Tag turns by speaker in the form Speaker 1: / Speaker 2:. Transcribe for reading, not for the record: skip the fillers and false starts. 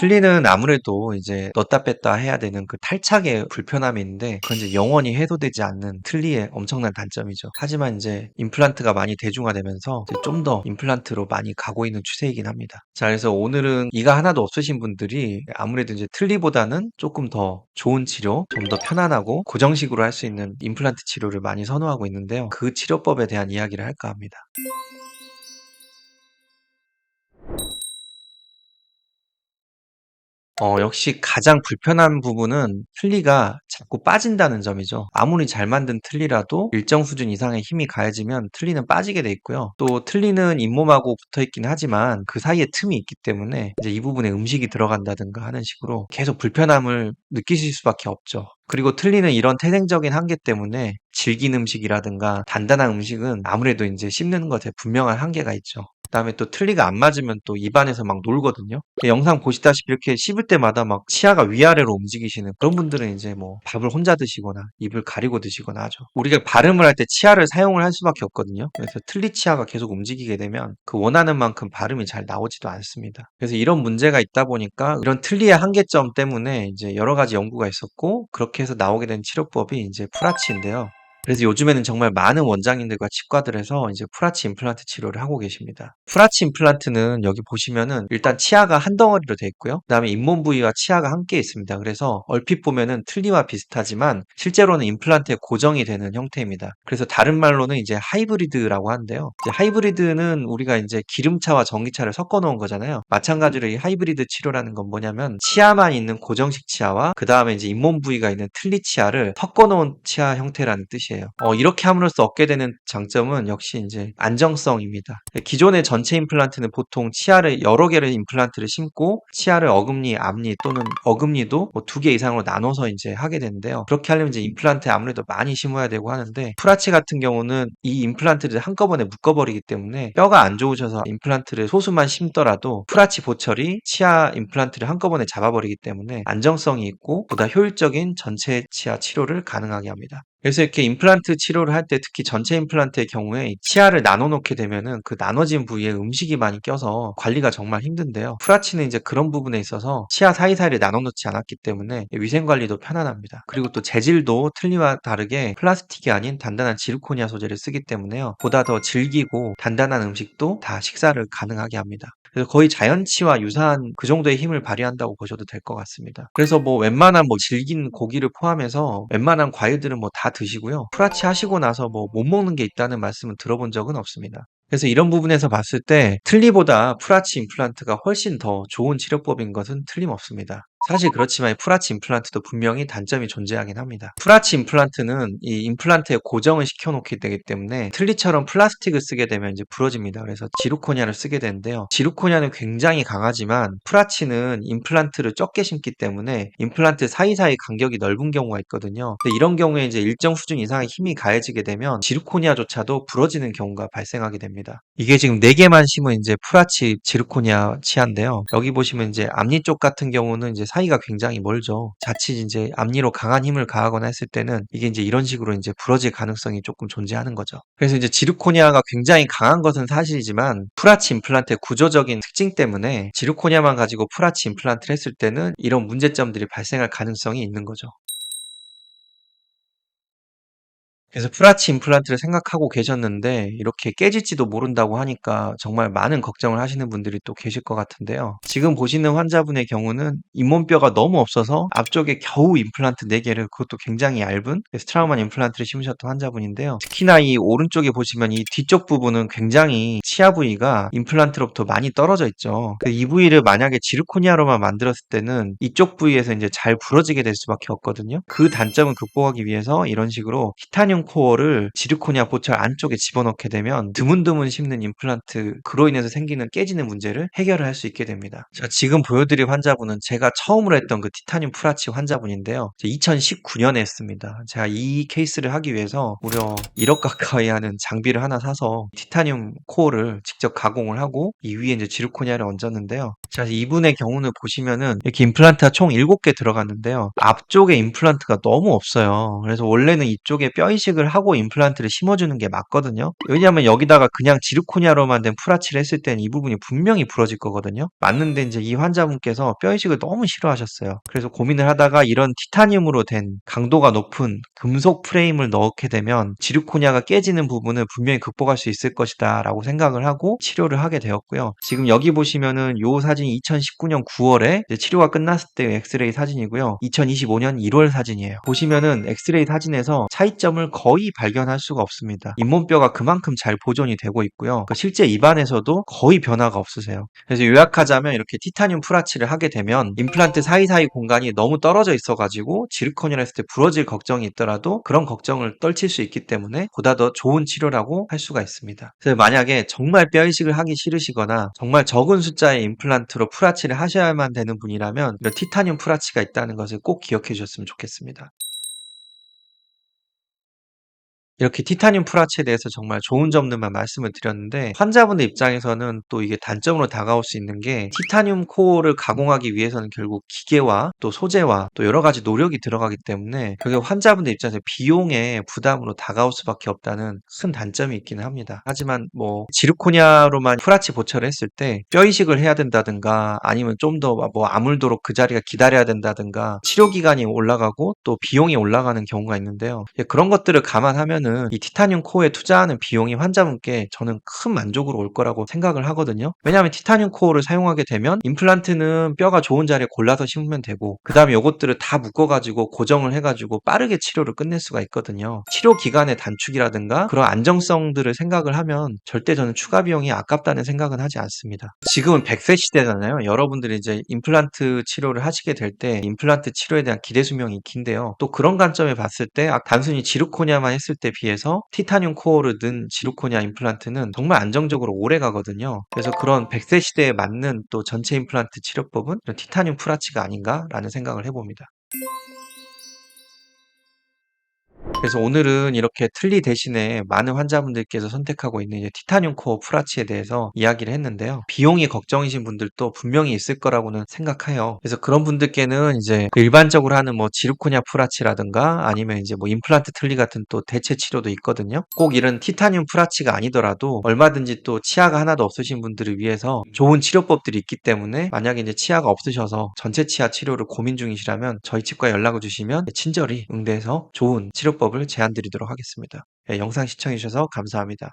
Speaker 1: 틀니는 아무래도 이제 넣었다 뺐다 해야 되는 그 탈착의 불편함이 있는데 그건 이제 영원히 해소되지 않는 틀니의 엄청난 단점이죠. 하지만 이제 임플란트가 많이 대중화되면서 좀 더 임플란트로 많이 가고 있는 추세이긴 합니다. 자, 그래서 오늘은 이가 하나도 없으신 분들이 아무래도 이제 틀니보다는 조금 더 좋은 치료, 좀 더 편안하고 고정식으로 할 수 있는 임플란트 치료를 많이 선호하고 있는데요. 그 치료법에 대한 이야기를 할까 합니다. 역시 가장 불편한 부분은 틀니가 자꾸 빠진다는 점이죠. 아무리 잘 만든 틀니라도 일정 수준 이상의 힘이 가해지면 틀니는 빠지게 돼 있고요. 또 틀니는 잇몸하고 붙어 있긴 하지만 그 사이에 틈이 있기 때문에 이제 이 부분에 음식이 들어간다든가 하는 식으로 계속 불편함을 느끼실 수밖에 없죠. 그리고 틀니는 이런 태생적인 한계 때문에 질긴 음식이라든가 단단한 음식은 아무래도 이제 씹는 것에 분명한 한계가 있죠. 그다음에 또 틀니가 안 맞으면 또 입안에서 막 놀거든요. 영상 보시다시피 이렇게 씹을 때마다 막 치아가 위아래로 움직이시는 그런 분들은 이제 뭐 밥을 혼자 드시거나 입을 가리고 드시거나 하죠. 우리가 발음을 할 때 치아를 사용을 할 수밖에 없거든요. 그래서 틀니 치아가 계속 움직이게 되면 그 원하는 만큼 발음이 잘 나오지도 않습니다. 그래서 이런 문제가 있다 보니까 이런 틀니의 한계점 때문에 이제 여러 가지 연구가 있었고 그렇게 해서 나오게 된 치료법이 이제 프라치인데요. 그래서 요즘에는 정말 많은 원장님들과 치과들에서 이제 프라치 임플란트 치료를 하고 계십니다. 프라치 임플란트는 여기 보시면은 일단 치아가 한 덩어리로 돼 있고요. 그다음에 잇몸 부위와 치아가 함께 있습니다. 그래서 얼핏 보면은 틀니와 비슷하지만 실제로는 임플란트에 고정이 되는 형태입니다. 그래서 다른 말로는 이제 하이브리드라고 하는데요. 이제 하이브리드는 우리가 이제 기름차와 전기차를 섞어 놓은 거잖아요. 마찬가지로 이 하이브리드 치료라는 건 뭐냐면 치아만 있는 고정식 치아와 그다음에 이제 잇몸 부위가 있는 틀니 치아를 섞어 놓은 치아 형태라는 뜻이에요. 이렇게 함으로써 얻게 되는 장점은 역시 이제 안정성입니다. 기존의 전체 임플란트는 보통 치아를 여러 개의 임플란트를 심고 치아를 어금니, 앞니 또는 어금니도 뭐 2개 이상으로 나눠서 이제 하게 되는데요. 그렇게 하려면 이제 임플란트에 아무래도 많이 심어야 되고 하는데 프라치 같은 경우는 이 임플란트를 한꺼번에 묶어버리기 때문에 뼈가 안 좋으셔서 임플란트를 소수만 심더라도 프라치 보철이 치아 임플란트를 한꺼번에 잡아버리기 때문에 안정성이 있고 보다 효율적인 전체 치아 치료를 가능하게 합니다. 그래서 이렇게 임플란트 치료를 할 때 특히 전체 임플란트의 경우에 치아를 나눠 놓게 되면은 그 나눠진 부위에 음식이 많이 껴서 관리가 정말 힘든데요. 프라치는 이제 그런 부분에 있어서 치아 사이사이를 나눠 놓지 않았기 때문에 위생 관리도 편안합니다. 그리고 또 재질도 틀니와 다르게 플라스틱이 아닌 단단한 지르코니아 소재를 쓰기 때문에요. 보다 더 질기고 단단한 음식도 다 식사를 가능하게 합니다. 그래서 거의 자연치와 유사한 그 정도의 힘을 발휘한다고 보셔도 될 것 같습니다. 그래서 뭐 웬만한 뭐 질긴 고기를 포함해서 웬만한 과일들은 뭐 다 드시고요. 프라치 하시고 나서 뭐 못 먹는 게 있다는 말씀은 들어본 적은 없습니다. 그래서 이런 부분에서 봤을 때 틀니보다 프라치 임플란트가 훨씬 더 좋은 치료법인 것은 틀림없습니다. 사실 그렇지만 이 프라치 임플란트도 분명히 단점이 존재하긴 합니다. 프라치 임플란트는 이 임플란트에 고정을 시켜놓게 되기 때문에 틀니처럼 플라스틱을 쓰게 되면 이제 부러집니다. 그래서 지르코니아를 쓰게 되는데요. 지르코니아는 굉장히 강하지만 프라치는 임플란트를 적게 심기 때문에 임플란트 사이사이 간격이 넓은 경우가 있거든요. 근데 이런 경우에 이제 일정 수준 이상의 힘이 가해지게 되면 지르코니아조차도 부러지는 경우가 발생하게 됩니다. 이게 지금 4개만 심은 이제 프라치 지르코니아 치아인데요. 여기 보시면 이제 앞니 쪽 같은 경우는 이제 사이가 굉장히 멀죠. 자칫 이제 앞니로 강한 힘을 가하거나 했을 때는 이게 이제 이런 식으로 이제 부러질 가능성이 조금 존재하는 거죠. 그래서 이제 지르코니아가 굉장히 강한 것은 사실이지만 프라치 임플란트의 구조적인 특징 때문에 지르코니아만 가지고 프라치 임플란트를 했을 때는 이런 문제점들이 발생할 가능성이 있는 거죠. 그래서 프라치 임플란트를 생각하고 계셨는데 이렇게 깨질지도 모른다고 하니까 정말 많은 걱정을 하시는 분들이 또 계실 것 같은데요. 지금 보시는 환자분의 경우는 잇몸뼈가 너무 없어서 앞쪽에 겨우 임플란트 4개를 그것도 굉장히 얇은 스트라우만 임플란트를 심으셨던 환자분인데요. 특히나 이 오른쪽에 보시면 이 뒤쪽 부분은 굉장히 치아 부위가 임플란트로부터 많이 떨어져 있죠. 이 부위를 만약에 지르코니아로만 만들었을 때는 이쪽 부위에서 이제 잘 부러지게 될 수밖에 없거든요. 그 단점을 극복하기 위해서 이런 식으로 티타늄 코어를 지르코니아 보철 안쪽에 집어넣게 되면 드문드문 씹는 임플란트 그로 인해서 생기는 깨지는 문제를 해결을 할 수 있게 됩니다. 자, 지금 보여드릴 환자분은 제가 처음으로 했던 그 티타늄 프라치 환자분인데요. 2019년에 했습니다. 제가 이 케이스를 하기 위해서 무려 1억 가까이 하는 장비를 하나 사서 티타늄 코어를 직접 가공을 하고 이 위에 이제 지르코니아를 얹었는데요. 자, 이분의 경우는 보시면은 이렇게 임플란트가 총 7개 들어갔는데요. 앞쪽에 임플란트가 너무 없어요. 그래서 원래는 이쪽에 뼈 이식을 하고 임플란트를 심어주는 게 맞거든요. 왜냐하면 여기다가 그냥 지르코니아로만 된 풀아치를 했을 때는 이 부분이 분명히 부러질 거거든요. 맞는데 이제 이 환자분께서 뼈 이식을 너무 싫어하셨어요. 그래서 고민을 하다가 이런 티타늄으로 된 강도가 높은 금속 프레임을 넣게 되면 지르코니아가 깨지는 부분을 분명히 극복할 수 있을 것이다 라고 생각을 하고 치료를 하게 되었고요. 지금 여기 보시면은 요 사진이 2019년 9월에 치료가 끝났을 때 엑스레이 사진이고요. 2025년 1월 사진이에요. 보시면은 엑스레이 사진에서 차이점을 거의 발견할 수가 없습니다. 잇몸뼈가 그만큼 잘 보존이 되고 있고요. 실제 입안에서도 거의 변화가 없으세요. 그래서 요약하자면 이렇게 티타늄 풀아치를 하게 되면 임플란트 사이사이 공간이 너무 떨어져 있어가지고 지르코니아를 했을 때 부러질 걱정이 있더라도 그런 걱정을 떨칠 수 있기 때문에 보다 더 좋은 치료라고 할 수가 있습니다. 그래서 만약에 정말 뼈 이식을 하기 싫으시거나 정말 적은 숫자의 임플란트로 풀아치를 하셔야만 되는 분이라면 이런 티타늄 풀아치가 있다는 것을 꼭 기억해 주셨으면 좋겠습니다. 이렇게 티타늄 풀아치에 대해서 정말 좋은 점들만 말씀을 드렸는데 환자분들 입장에서는 또 이게 단점으로 다가올 수 있는 게 티타늄 코어를 가공하기 위해서는 결국 기계와 또 소재와 또 여러 가지 노력이 들어가기 때문에 그게 환자분들 입장에서 비용의 부담으로 다가올 수밖에 없다는 큰 단점이 있기는 합니다. 하지만 뭐 지르코니아로만 풀아치 보철을 했을 때 뼈 이식을 해야 된다든가 아니면 좀 더 뭐 아물도록 그 자리가 기다려야 된다든가 치료 기간이 올라가고 또 비용이 올라가는 경우가 있는데요. 그런 것들을 감안하면은 이 티타늄 코어에 투자하는 비용이 환자분께 저는 큰 만족으로 올 거라고 생각을 하거든요. 왜냐하면 티타늄 코어를 사용하게 되면 임플란트는 뼈가 좋은 자리에 골라서 심으면 되고 그 다음에 요것들을 다 묶어가지고 고정을 해가지고 빠르게 치료를 끝낼 수가 있거든요. 치료 기간의 단축이라든가 그런 안정성들을 생각을 하면 절대 저는 추가 비용이 아깝다는 생각은 하지 않습니다. 지금은 100세 시대잖아요. 여러분들이 이제 임플란트 치료를 하시게 될 때 임플란트 치료에 대한 기대 수명이 긴데요. 또 그런 관점에 봤을 때 단순히 지르코니아만 했을 때 비해서 티타늄 코어를 넣은 지르코니아 임플란트는 정말 안정적으로 오래 가거든요. 그래서 그런 100세 시대에 맞는 또 전체 임플란트 치료법은 이런 티타늄 풀아치가 아닌가라는 생각을 해봅니다. 그래서 오늘은 이렇게 틀니 대신에 많은 환자분들께서 선택하고 있는 이제 티타늄 코어 풀아치에 대해서 이야기를 했는데요. 비용이 걱정이신 분들도 분명히 있을 거라고는 생각해요. 그래서 그런 분들께는 이제 그 일반적으로 하는 뭐 지르코니아 풀아치라든가 아니면 이제 뭐 임플란트 틀니 같은 또 대체 치료도 있거든요. 꼭 이런 티타늄 풀아치가 아니더라도 얼마든지 또 치아가 하나도 없으신 분들을 위해서 좋은 치료법들이 있기 때문에 만약에 이제 치아가 없으셔서 전체 치아 치료를 고민 중이시라면 저희 치과에 연락을 주시면 친절히 응대해서 좋은 치료법을 제안 드리도록 하겠습니다. 네, 영상 시청해 주셔서 감사합니다.